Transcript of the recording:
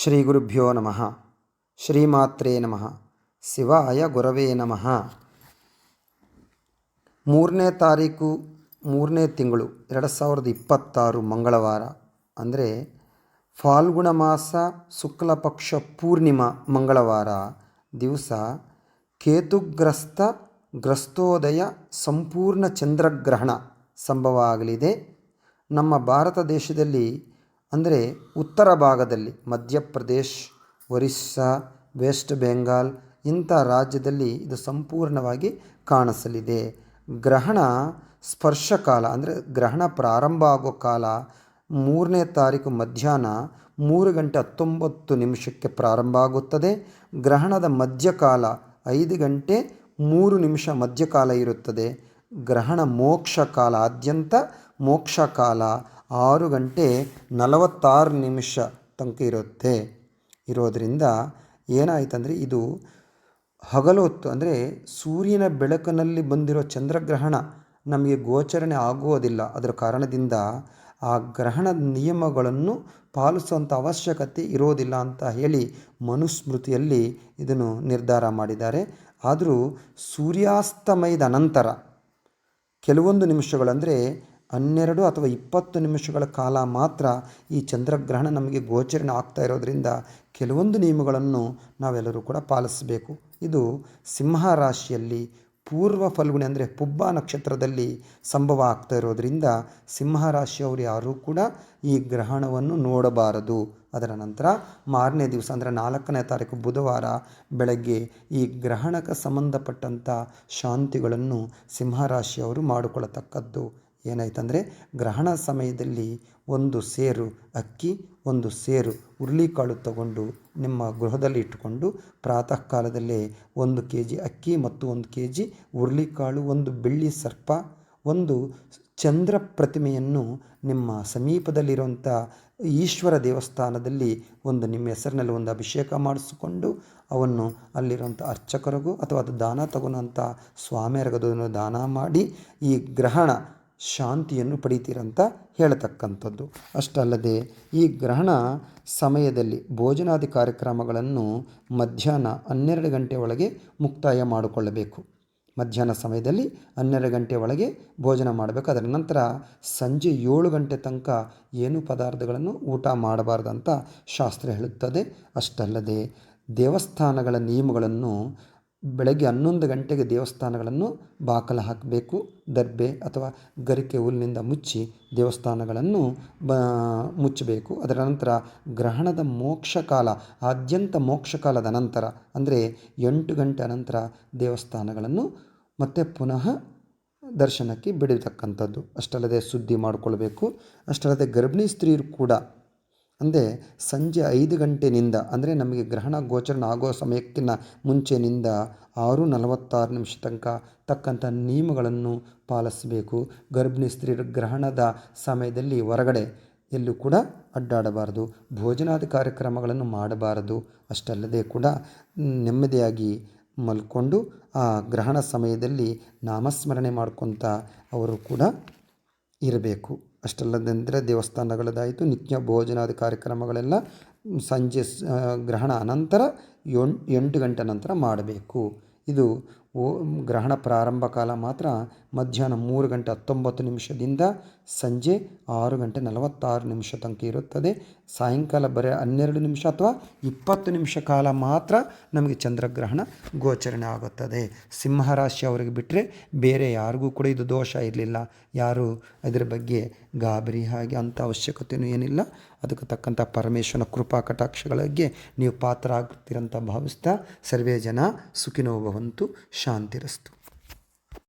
ಶ್ರೀ ಗುರುಭ್ಯೋ ನಮಃ. ಶ್ರೀಮಾತ್ರೇ ನಮಃ. ಶಿವಾಯ ಗುರವೇ ನಮಃ. 3ನೇ ತಾರೀಕು 3ನೇ ತಿಂಗಳು 2026 ಮಂಗಳವಾರ, ಅಂದರೆ ಫಾಲ್ಗುಣ ಮಾಸ ಶುಕ್ಲ ಪಕ್ಷ ಪೂರ್ಣಿಮಾ ಮಂಗಳವಾರ ದಿವಸ ಗ್ರಸ್ತೋದಯ ಸಂಪೂರ್ಣ ಚಂದ್ರಗ್ರಹಣ ಸಂಭವ ಆಗಲಿದೆ. ನಮ್ಮ ಭಾರತ ದೇಶದಲ್ಲಿ, ಅಂದರೆ ಉತ್ತರ ಭಾಗದಲ್ಲಿ ಮಧ್ಯಪ್ರದೇಶ್, ಒರಿಸ್ಸಾ, ವೆಸ್ಟ್ ಬೆಂಗಾಲ್ ಇಂಥ ರಾಜ್ಯದಲ್ಲಿ ಇದು ಸಂಪೂರ್ಣವಾಗಿ ಕಾಣಿಸಲಿದೆ. ಗ್ರಹಣ ಸ್ಪರ್ಶಕಾಲ, ಅಂದರೆ ಗ್ರಹಣ ಪ್ರಾರಂಭ ಆಗೋ ಕಾಲ 3ನೇ ತಾರೀಕು ಮಧ್ಯಾಹ್ನ 3:19 ಪ್ರಾರಂಭ ಆಗುತ್ತದೆ. ಗ್ರಹಣದ ಮಧ್ಯಕಾಲ 5:03 ಮಧ್ಯಕಾಲ ಇರುತ್ತದೆ. ಗ್ರಹಣ ಮೋಕ್ಷ ಕಾಲ, ಆದ್ಯಂತ ಮೋಕ್ಷ ಕಾಲ 6:46 ತನಕ ಇರೋದರಿಂದ ಏನಾಯ್ತಂದರೆ, ಇದು ಹಗಲು ಹೊತ್ತು, ಅಂದರೆ ಸೂರ್ಯನ ಬೆಳಕಿನಲ್ಲಿ ಬಂದಿರೋ ಚಂದ್ರಗ್ರಹಣ ನಮಗೆ ಗೋಚರಣೆ ಆಗುವುದಿಲ್ಲ. ಅದರ ಕಾರಣದಿಂದ ಆ ಗ್ರಹಣದ ನಿಯಮಗಳನ್ನು ಪಾಲಿಸುವಂಥ ಅವಶ್ಯಕತೆ ಇರೋದಿಲ್ಲ ಅಂತ ಹೇಳಿ ಮನುಸ್ಮೃತಿಯಲ್ಲಿ ಇದನ್ನು ನಿರ್ಧಾರ ಮಾಡಿದ್ದಾರೆ. ಆದರೂ ಸೂರ್ಯಾಸ್ತಮಯದ ನಂತರ ಕೆಲವೊಂದು ನಿಮಿಷಗಳು, ಅಂದರೆ 12 ಅಥವಾ 20 ನಿಮಿಷಗಳ ಕಾಲ ಮಾತ್ರ ಈ ಚಂದ್ರಗ್ರಹಣ ನಮಗೆ ಗೋಚರಣೆ ಆಗ್ತಾ ಇರೋದರಿಂದ ಕೆಲವೊಂದು ನಿಯಮಗಳನ್ನು ನಾವೆಲ್ಲರೂ ಕೂಡ ಪಾಲಿಸಬೇಕು. ಇದು ಸಿಂಹ ರಾಶಿಯಲ್ಲಿ ಪೂರ್ವ ಫಲ್ಗುಣಿ, ಅಂದರೆ ಪುಬ್ಬ ನಕ್ಷತ್ರದಲ್ಲಿ ಸಂಭವ ಆಗ್ತಾ ಇರೋದರಿಂದ ಸಿಂಹ ರಾಶಿಯವರು ಯಾರೂ ಕೂಡ ಈ ಗ್ರಹಣವನ್ನು ನೋಡಬಾರದು. ಅದರ ನಂತರ ಮಾರನೇ ದಿವಸ, ಅಂದರೆ 4ನೇ ತಾರೀಕು ಬುಧವಾರ ಬೆಳಗ್ಗೆ ಈ ಗ್ರಹಣಕ್ಕೆ ಸಂಬಂಧಪಟ್ಟಂಥ ಶಾಂತಿಗಳನ್ನು ಸಿಂಹರಾಶಿಯವರು ಮಾಡಿಕೊಳ್ಳತಕ್ಕದ್ದು. ಏನಾಯ್ತಂದರೆ, ಗ್ರಹಣ ಸಮಯದಲ್ಲಿ 1 ಸೇರು ಅಕ್ಕಿ, 1 ಸೇರು ಹುರುಳಿಕಾಳು ತಗೊಂಡು ನಿಮ್ಮ ಗೃಹದಲ್ಲಿ ಇಟ್ಟುಕೊಂಡು ಪ್ರಾತಃ ಕಾಲದಲ್ಲೇ 1 kg ಅಕ್ಕಿ ಮತ್ತು 1 kg ಹುರುಳಿಕಾಳು, 1 ಬೆಳ್ಳಿ ಸರ್ಪ, 1 ಚಂದ್ರ ಪ್ರತಿಮೆಯನ್ನು ನಿಮ್ಮ ಸಮೀಪದಲ್ಲಿರುವಂಥ ಈಶ್ವರ ದೇವಸ್ಥಾನದಲ್ಲಿ ನಿಮ್ಮ ಹೆಸರಿನಲ್ಲಿ ಒಂದು ಅಭಿಷೇಕ ಮಾಡಿಸಿಕೊಂಡು ಅವನ್ನು ಅಲ್ಲಿರುವಂಥ ಅರ್ಚಕರಿಗೂ ಅಥವಾ ಅದು ದಾನ ತಗೊಳ್ಳೋಂಥ ಸ್ವಾಮಿಯರಿಗೂ ದಾನ ಮಾಡಿ ಈ ಗ್ರಹಣ ಶಾಂತಿಯನ್ನು ಪಡಿತೀರಂತ ಹೇಳತಕ್ಕಂಥದ್ದು. ಅಷ್ಟಲ್ಲದೆ ಈ ಗ್ರಹಣ ಸಮಯದಲ್ಲಿ ಭೋಜನಾದಿ ಕಾರ್ಯಕ್ರಮಗಳನ್ನು ಮಧ್ಯಾಹ್ನ 12 ಗಂಟೆ ಒಳಗೆ ಮುಕ್ತಾಯ ಮಾಡಿಕೊಳ್ಳಬೇಕು. ಮಧ್ಯಾಹ್ನ ಸಮಯದಲ್ಲಿ 12 ಗಂಟೆ ಒಳಗೆ ಭೋಜನ ಮಾಡಬೇಕು. ಅದರ ನಂತರ ಸಂಜೆ 7 ಗಂಟೆ ತನಕ ಏನು ಪದಾರ್ಥಗಳನ್ನು ಊಟ ಮಾಡಬಾರ್ದಂತ ಶಾಸ್ತ್ರ ಹೇಳುತ್ತದೆ. ಅಷ್ಟಲ್ಲದೆ ದೇವಸ್ಥಾನಗಳ ನಿಯಮಗಳನ್ನು ಬೆಳಗ್ಗೆ 11 ಗಂಟೆಗೆ ದೇವಸ್ಥಾನಗಳನ್ನು ಬಾಕಲು ಹಾಕಬೇಕು. ದರ್ಬೆ ಅಥವಾ ಗರಿಕೆ ಹುಲ್ಲಿನಿಂದ ಮುಚ್ಚಿ ದೇವಸ್ಥಾನಗಳನ್ನು ಮುಚ್ಚಬೇಕು. ಅದರ ನಂತರ ಗ್ರಹಣದ ಮೋಕ್ಷಕಾಲ, ಆದ್ಯಂತ ಮೋಕ್ಷಕಾಲದ ನಂತರ, ಅಂದರೆ 8 ಗಂಟೆ ನಂತರ ದೇವಸ್ಥಾನಗಳನ್ನು ಮತ್ತೆ ಪುನಃ ದರ್ಶನಕ್ಕೆ ಬಿಡತಕ್ಕಂಥದ್ದು. ಅಷ್ಟಲ್ಲದೆ ಶುದ್ಧಿ ಮಾಡಿಕೊಳ್ಬೇಕು. ಅಷ್ಟಲ್ಲದೆ ಗರ್ಭಿಣಿ ಸ್ತ್ರೀಯರು ಕೂಡ, ಅಂದರೆ ಸಂಜೆ 5 ಗಂಟೆನಿಂದ, ಅಂದರೆ ನಮಗೆ ಗ್ರಹಣ ಗೋಚರಣೆ ಆಗೋ ಸಮಯಕ್ಕಿಂತ ಮುಂಚೆನಿಂದ 6:46 ತನಕ ತಕ್ಕಂಥ ನಿಯಮಗಳನ್ನು ಪಾಲಿಸಬೇಕು. ಗರ್ಭಿಣಿ ಸ್ತ್ರೀಯರು ಗ್ರಹಣದ ಸಮಯದಲ್ಲಿ ಹೊರಗಡೆ ಎಲ್ಲೂ ಕೂಡ ಅಡ್ಡಾಡಬಾರದು, ಭೋಜನಾದಿ ಕಾರ್ಯಕ್ರಮಗಳನ್ನು ಮಾಡಬಾರದು. ಅಷ್ಟಲ್ಲದೆ ಕೂಡ ನೆಮ್ಮದಿಯಾಗಿ ಮಲ್ಕೊಂಡು ಆ ಗ್ರಹಣ ಸಮಯದಲ್ಲಿ ನಾಮಸ್ಮರಣೆ ಮಾಡ್ಕೊತ ಅವರು ಕೂಡ ಇರಬೇಕು. ಅಷ್ಟಲ್ಲದಂದರೆ ದೇವಸ್ಥಾನಗಳದಾಯಿತು, ನಿತ್ಯ ಭೋಜನಾದಿ ಕಾರ್ಯಕ್ರಮಗಳೆಲ್ಲ ಸಂಜೆ ಗ್ರಹಣ ಅನಂತರ 8 ಗಂಟೆ ನಂತರ ಮಾಡಬೇಕು. ಇದು ಗ್ರಹಣ ಪ್ರಾರಂಭ ಕಾಲ ಮಾತ್ರ ಮಧ್ಯಾಹ್ನ 3:19 ಸಂಜೆ 6:46 ತನಕ ಇರುತ್ತದೆ. ಸಾಯಂಕಾಲ ಬರೀ 12 ನಿಮಿಷ ಅಥವಾ 20 ನಿಮಿಷ ಕಾಲ ಮಾತ್ರ ನಮಗೆ ಚಂದ್ರಗ್ರಹಣ ಗೋಚರಣೆ ಆಗುತ್ತದೆ. ಸಿಂಹರಾಶಿಯವರಿಗೆ ಬಿಟ್ಟರೆ ಬೇರೆ ಯಾರಿಗೂ ಕೂಡ ಇದು ದೋಷ ಇರಲಿಲ್ಲ. ಯಾರು ಇದರ ಬಗ್ಗೆ ಗಾಬರಿ ಹಾಗೆ ಅಂಥ ಅವಶ್ಯಕತೆಯೂ ಏನಿಲ್ಲ. ಅದಕ್ಕೆ ತಕ್ಕಂಥ ಪರಮೇಶ್ವರನ ಕೃಪಾ ಕಟಾಕ್ಷಗಳಿಗೆ ನೀವು ಪಾತ್ರ ಆಗ್ತೀರಂತ ಭಾವಿಸ್ತಾ ಸರ್ವೇ ಜನ ಸುಖಿನೋ ಭವಂತು. ಶಾಂತಿರಸ್ತು.